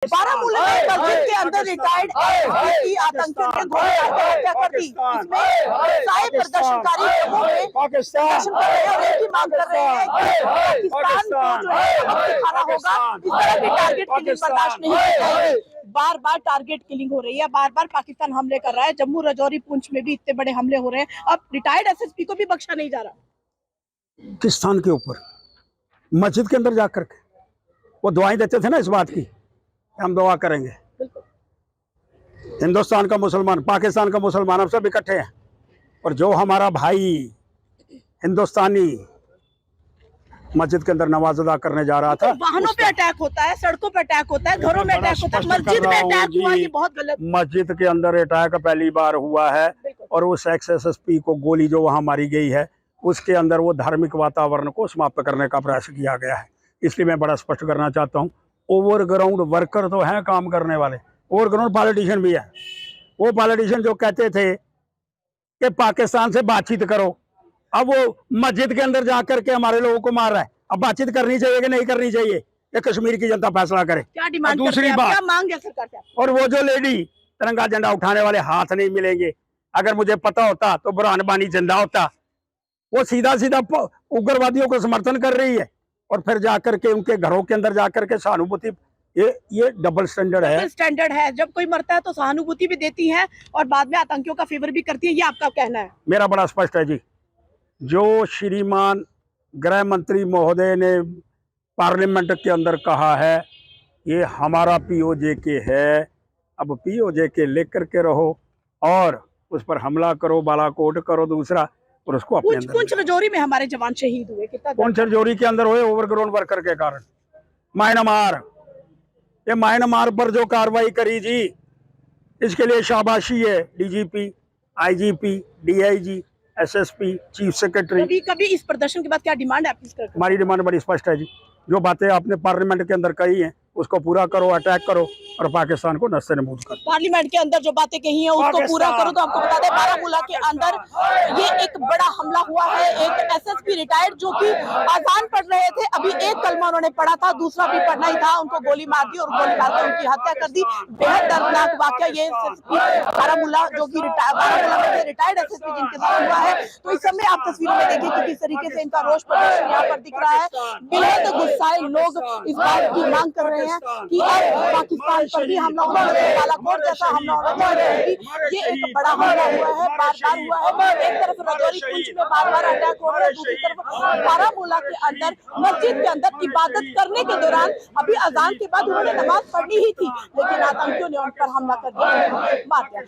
बारामूला में मस्जिद के अंदर रिटायर्ड की आतंकियों ने गोली मारकर हत्या कर दी। इसमें सारे प्रदर्शनकारी प्रदर्शन कर रहे हैं और एक ही मांग कर रहे हैं कि पाकिस्तान को जो है सबक सिखाना होगा। इस तरह की टारगेट किलिंग बर्दाश्त नहीं की जाएगी। बार बार टारगेट किलिंग हो रही है, बार बार पाकिस्तान हमले कर रहा है। जम्मू, राजौरी, पुंछ में भी इतने बड़े हमले हो रहे हैं। अब रिटायर्ड एसएसपी को भी बख्शा नहीं जा रहा। पाकिस्तान के ऊपर मस्जिद के अंदर जाकर के वो दुआएं देते थे ना इस बात की, हम दुआ करेंगे। हिंदुस्तान का मुसलमान, पाकिस्तान का मुसलमान, हम सब इकट्ठे हैं। और जो हमारा भाई हिंदुस्तानी मस्जिद के अंदर नमाज अदा करने जा रहा था, वाहनों पे अटैक होता है, सड़कों पे अटैक होता है, घरों में अटैक होता है, मस्जिद में अटैक हुआ, ये बहुत गलत। मस्जिद के अंदर अटैक पहली बार हुआ है और उस एक्स एसएसपी को गोली जो वहां मारी गई है उसके अंदर वो धार्मिक वातावरण को समाप्त करने का प्रयास किया गया है। इसलिए मैं बड़ा स्पष्ट करना चाहता हूँ, ओवरग्राउंड वर्कर तो हैं काम करने वाले, ओवरग्राउंड पॉलिटिशियन भी है। वो पॉलिटिशियन जो कहते थे कि पाकिस्तान से बातचीत करो, अब वो मस्जिद के अंदर जाकर के हमारे लोगों को मार रहा है। अब बातचीत करनी चाहिए कि नहीं करनी चाहिए, ये कश्मीर की जनता फैसला करे। क्या डिमांड दूसरी बात, क्या मांग है सरकार से? और वो जो लेडी तिरंगा झंडा उठाने वाले हाथ नहीं मिलेंगे, अगर मुझे पता होता तो बुरहान बानी जिंदा होता। वो सीधा सीधा उग्रवादियों को समर्थन कर रही है और फिर जाकर के उनके घरों के अंदर जाकर के सहानुभूति, ये डबल स्टैंडर्ड है। स्टैंडर्ड है, जब कोई मरता है तो सहानुभूति भी देती है और बाद में आतंकियों का फेवर भी करती है, ये आपका कहना है? मेरा बड़ा स्पष्ट है जी, जो श्रीमान गृह मंत्री महोदय ने पार्लियामेंट के अंदर कहा है, ये हमारा पीओजे है। अब पीओजे लेकर के रहो और उस पर हमला करो, बालाकोट करो दूसरा, और उसको अपने अंदर। पुंछ राजौरी में हमारे जवान शहीद हुए, कितना? पुंछ राजौरी के अंदर हुए ओवरग्राउंड वर्कर के कारण। म्यांमार, ये म्यांमार पर जो कार्रवाई करी जी, इसके लिए शाबाशी है DGP, IGP, DIG, SSP, chief secretary. कभी इस प्रदर्शन के बाद क्या डिमांड है आपकी? हमारी डिमांड बड़ी स्पष्ट है जी, जो बातें आपने पार्लियामेंट के अंदर कही हैं उसको पूरा करो, अटैक करो और पाकिस्तान को नस्ते नबूद करो। पार्लियामेंट के अंदर जो बातें कही हैं उसको पूरा करो। तो आपको बता दें, बारामूला के अंदर ये एक बड़ा हमला हुआ है। एक एसएसपी रिटायर्ड जो कि अजान पढ़ रहे थे, अभी एक कलमा उन्होंने पढ़ा था, दूसरा भी पढ़ना ही था, उनको गोली मार दी और गोली मारकर उनकी हत्या कर दी। बेहद दर्दनाक वाकया ये एसएसपी बारामूला, जो की बारामूला में रिटायर्ड एसएसपी जिनके साथ हुआ है। तो इस समय आप तस्वीरों में देखिए कि किस तरीके से इनका रोष प्रदर्शन यहाँ पर दिख रहा है। बेहद गुस्साए लोग इस बात की मांग कर रहे हैं कि अब पाकिस्तान पर भी हमला होना चाहिए, बालाकोट जैसा हमला होना चाहिए। ये एक बड़ा हमला हुआ है, बार बार हुआ है। एक तरफ राजौरी, पुंछ में बार बार अटैक हो रहा है, दूसरी तरफ बारामूला के अंदर मस्जिद के अंदर इबादत करने के दौरान अभी अजान के बाद उन्होंने नमाज पढ़नी ही थी, लेकिन आतंकियों ने उन पर हमला कर दिया, मार दिया।